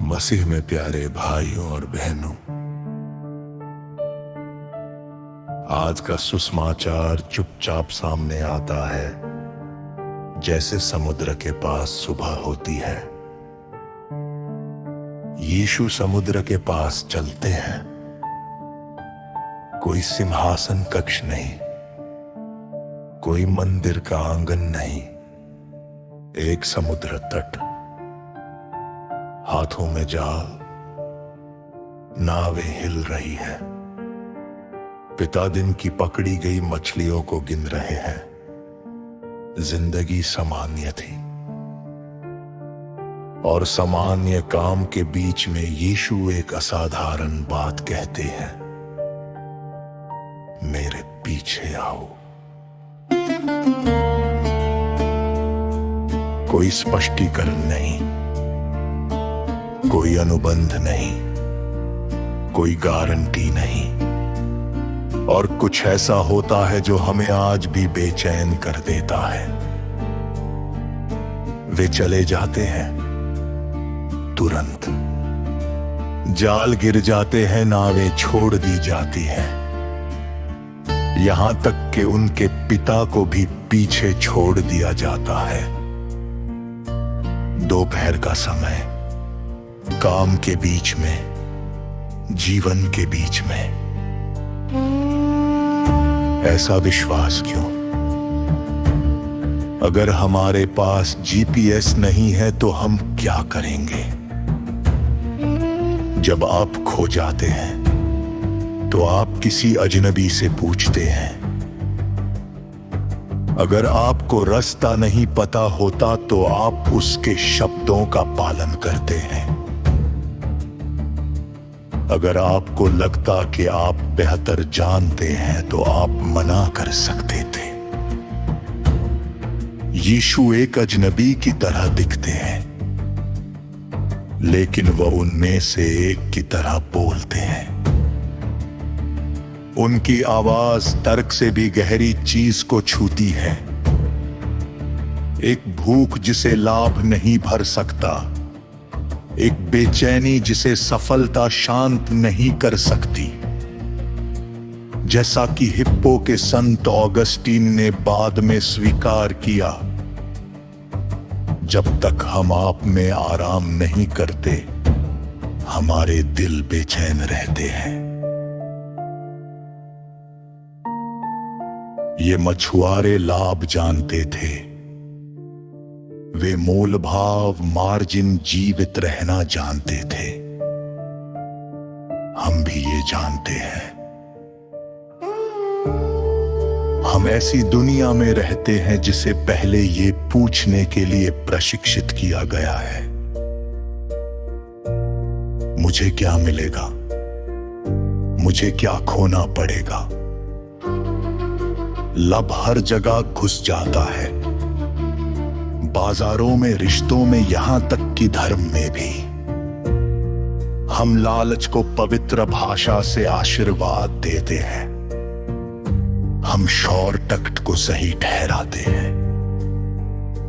मसीह में प्यारे भाइयों और बहनों, आज का सुसमाचार चुपचाप सामने आता है जैसे समुद्र के पास सुबह होती है। यीशु समुद्र के पास चलते हैं। कोई सिंहासन कक्ष नहीं, कोई मंदिर का आंगन नहीं, एक समुद्र तट, हाथों में जाल, नावें हिल रही है। पिता दिन की पकड़ी गई मछलियों को गिन रहे हैं। जिंदगी सामान्य थी और सामान्य काम के बीच में यीशु एक असाधारण बात कहते हैं, मेरे पीछे आओ। कोई स्पष्टीकरण नहीं, कोई अनुबंध नहीं, कोई गारंटी नहीं, और कुछ ऐसा होता है जो हमें आज भी बेचैन कर देता है। वे चले जाते हैं तुरंत, जाल गिर जाते हैं, नावें छोड़ दी जाती हैं, यहां तक कि उनके पिता को भी पीछे छोड़ दिया जाता है। दोपहर का समय, काम के बीच में, जीवन के बीच में। ऐसा विश्वास क्यों? अगर हमारे पास जीपीएस नहीं है तो हम क्या करेंगे? जब आप खो जाते हैं तो आप किसी अजनबी से पूछते हैं। अगर आपको रास्ता नहीं पता होता तो आप उसके शब्दों का पालन करते हैं। अगर आपको लगता कि आप बेहतर जानते हैं तो आप मना कर सकते थे। यीशु एक अजनबी की तरह दिखते हैं, लेकिन वह उनमें से एक की तरह बोलते हैं। उनकी आवाज तर्क से भी गहरी चीज को छूती है। एक भूख जिसे लाभ नहीं भर सकता, एक बेचैनी जिसे सफलता शांत नहीं कर सकती। जैसा कि हिप्पो के संत ऑगस्टीन ने बाद में स्वीकार किया, जब तक हम आप में आराम नहीं करते, हमारे दिल बेचैन रहते हैं। ये मछुआरे लाभ जानते थे। वे मोल भाव, मार्जिन, जीवित रहना जानते थे। हम भी ये जानते हैं। हम ऐसी दुनिया में रहते हैं जिसे पहले ये पूछने के लिए प्रशिक्षित किया गया है, मुझे क्या मिलेगा? मुझे क्या खोना पड़ेगा? लब हर जगह घुस जाता है, बाजारों में, रिश्तों में, यहां तक कि धर्म में भी। हम लालच को पवित्र भाषा से आशीर्वाद देते हैं। हम शॉर्टकट को सही ठहराते हैं।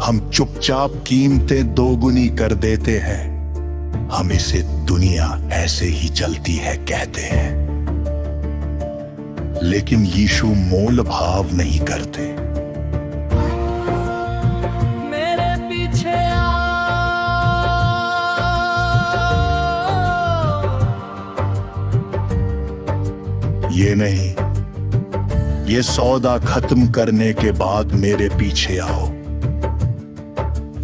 हम चुपचाप कीमतें दोगुनी कर देते हैं। हम इसे दुनिया ऐसे ही चलती है कहते हैं। लेकिन यीशु मोल भाव नहीं करते। ये नहीं, ये सौदा खत्म करने के बाद मेरे पीछे आओ।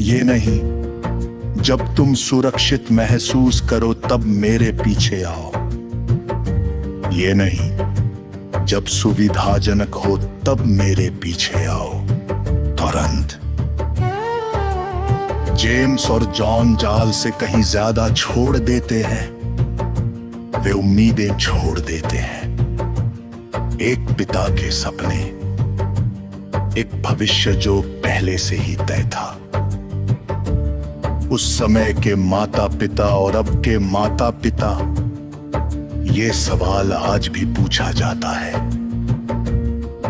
ये नहीं, जब तुम सुरक्षित महसूस करो तब मेरे पीछे आओ। ये नहीं, जब सुविधाजनक हो तब मेरे पीछे आओ। तुरंत। जेम्स और जॉन जाल से कहीं ज्यादा छोड़ देते हैं। वे उम्मीदें छोड़ देते हैं। एक पिता के सपने, एक भविष्य जो पहले से ही तय था। उस समय के माता पिता और अब के माता पिता, ये सवाल आज भी पूछा जाता है।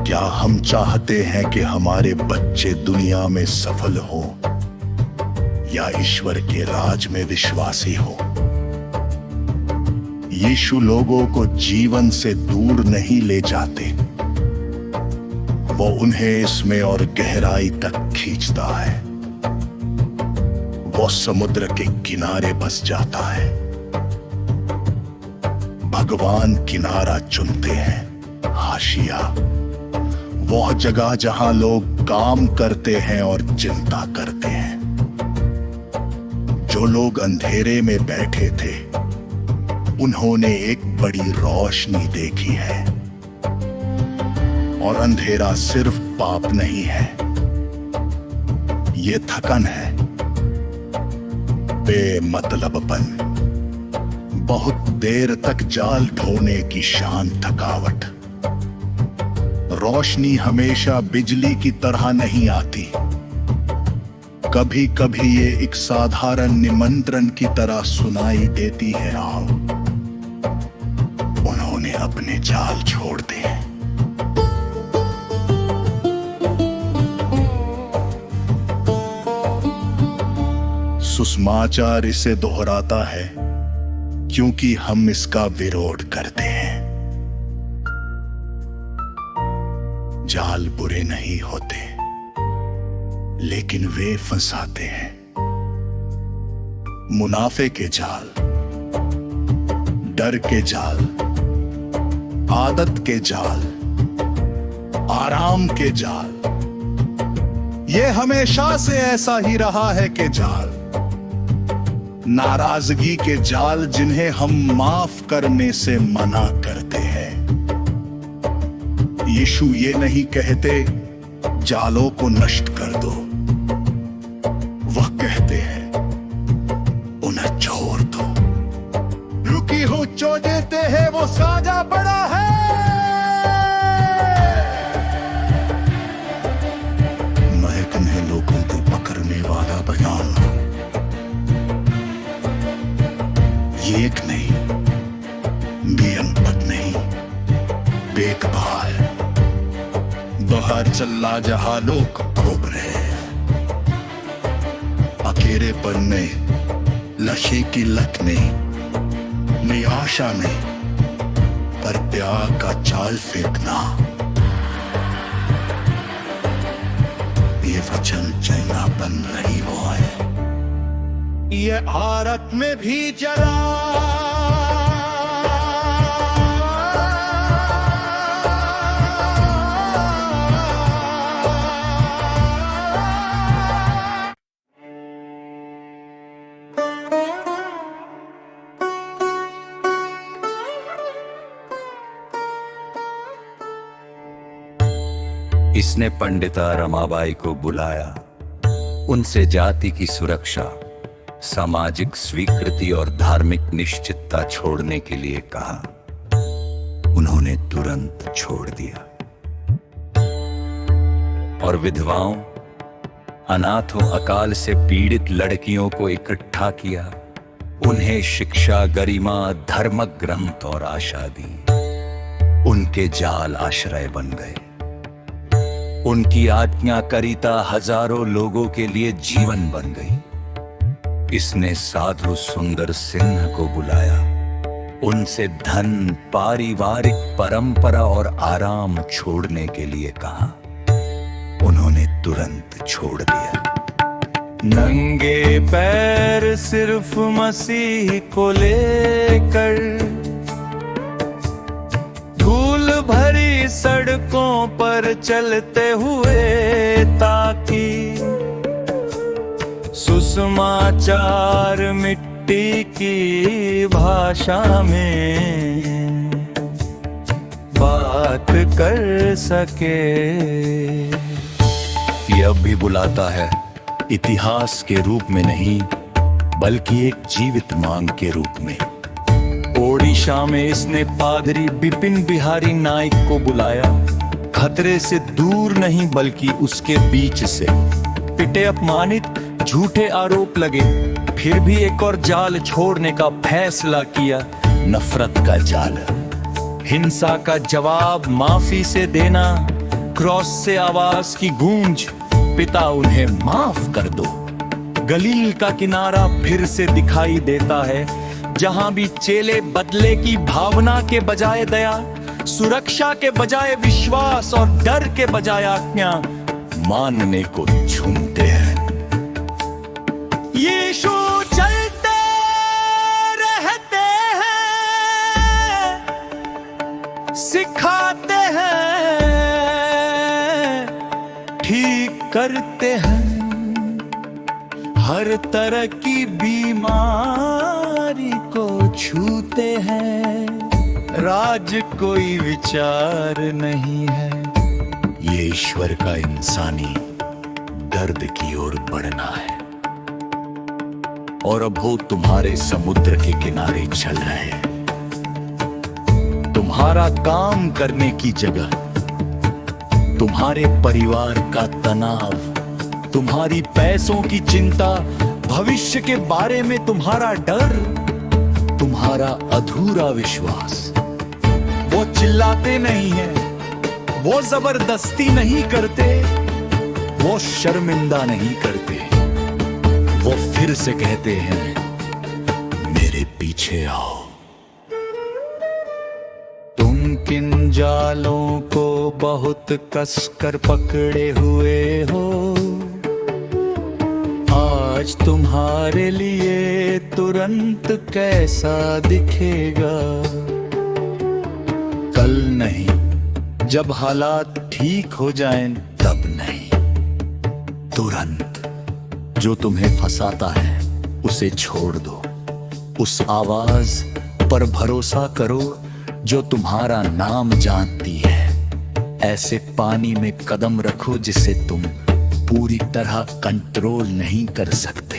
क्या हम चाहते हैं कि हमारे बच्चे दुनिया में सफल हो या ईश्वर के राज में विश्वासी हो? यीशु लोगों को जीवन से दूर नहीं ले जाते, वो उन्हें इसमें और गहराई तक खींचता है। वो समुद्र के किनारे बस जाता है। भगवान किनारा चुनते हैं, हाशिया, वह जगह जहां लोग काम करते हैं और चिंता करते हैं। जो लोग अंधेरे में बैठे थे, उन्होंने एक बड़ी रोशनी देखी है। और अंधेरा सिर्फ पाप नहीं है, ये थकन है, बेमतलबपन, बहुत देर तक जाल ढोने की शांत थकावट। रोशनी हमेशा बिजली की तरह नहीं आती, कभी कभी ये एक साधारण निमंत्रण की तरह सुनाई देती है। आओ, उन्होंने अपने जाल छोड़ दिए। सुसमाचार इसे दोहराता है क्योंकि हम इसका विरोध करते हैं। जाल बुरे नहीं होते, लेकिन वे फंसाते हैं। मुनाफे के जाल, डर के जाल, आदत के जाल, आराम के जाल, ये हमेशा से ऐसा ही रहा है कि जाल, नाराजगी के जाल जिन्हें हम माफ करने से मना करते हैं। यीशु ये नहीं कहते जालों को नष्ट कर दो, वह कहते हैं उन्हें छोड़ दो। रुकी हो जो देते हैं वो साजा बड़ा है। मैं किन्हीं लोगों को पकड़ने वाला बयान, एक नहीं, बेअनपढ़ नहीं, देखभाल, बाहर चला जहां लोग घूम रहे हैं, अकेलेपन में, नशे की लत में, निराशा में, पर प्यार का जाल फेंकना, ये वचन चैना बन रही वो है। ये भारत में भी जरा इसने पंडिता रमाबाई को बुलाया, उनसे जाति की सुरक्षा, सामाजिक स्वीकृति और धार्मिक निश्चितता छोड़ने के लिए कहा। उन्होंने तुरंत छोड़ दिया और विधवाओं, अनाथों, अकाल से पीड़ित लड़कियों को इकट्ठा किया। उन्हें शिक्षा, गरिमा, धर्म ग्रंथ और आशा दी। उनके जाल आश्रय बन गए। उनकी आज्ञाकारिता हजारों लोगों के लिए जीवन बन गई। इसने साधु सुंदर सिंह को बुलाया, उनसे धन, पारिवारिक परंपरा और आराम छोड़ने के लिए कहा। उन्होंने तुरंत छोड़ दिया। नंगे पैर सिर्फ मसीह को लेकर धूल भरी सड़कों पर चलते हुए, ताकि सुसमाचार मिट्टी की भाषा में बात कर सके। यह भी बुलाता है, इतिहास के रूप में नहीं, बल्कि एक जीवित मांग के रूप में। ओडिशा में इसने पादरी बिपिन बिहारी नाइक को बुलाया, खतरे से दूर नहीं बल्कि उसके बीच से। पिटे, अपमानित, झूठे आरोप लगे, फिर भी एक और जाल छोड़ने का फैसला किया, नफरत का जाल। हिंसा का जवाब माफी से देना, क्रॉस से आवाज की गूंज, पिता उन्हें माफ कर दो। गलील का किनारा फिर से दिखाई देता है, जहां भी चेले बदले की भावना के बजाय दया, सुरक्षा के बजाय विश्वास और डर के बजाय आज्ञा मानने को चुनते हैं। यीशु चलते रहते हैं, सिखाते हैं, ठीक करते हैं, हर तरह की बीमारी को छूते हैं। राज कोई विचार नहीं है, ये ईश्वर का इंसानी दर्द की ओर बढ़ना है। और अब वो तुम्हारे समुद्र के किनारे चल रहे हैं। तुम्हारा काम करने की जगह, तुम्हारे परिवार का तनाव, तुम्हारी पैसों की चिंता, भविष्य के बारे में तुम्हारा डर, तुम्हारा अधूरा विश्वास, वो चिल्लाते नहीं हैं, वो जबरदस्ती नहीं करते, वो शर्मिंदा नहीं करते, वो फिर से कहते हैं मेरे पीछे आओ। तुम किन जालों को बहुत कसकर पकड़े हुए हो, आज तुम्हारे लिए तुरंत कैसा दिखेगा। कल नहीं, जब हालात ठीक हो जाएं तब नहीं, तुरंत। जो तुम्हें फंसाता है उसे छोड़ दो, उस आवाज पर भरोसा करो जो तुम्हारा नाम जानती है। ऐसे पानी में कदम रखो जिसे तुम पूरी तरह कंट्रोल नहीं कर सकते।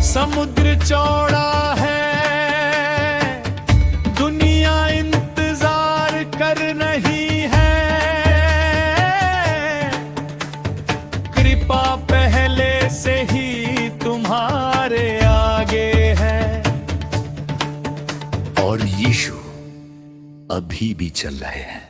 समुद्र चौड़ा है, दुनिया इंतजार कर रही है, कृपा पहले से ही तुम्हारे आगे है। और यीशु अभी भी चल रहे हैं।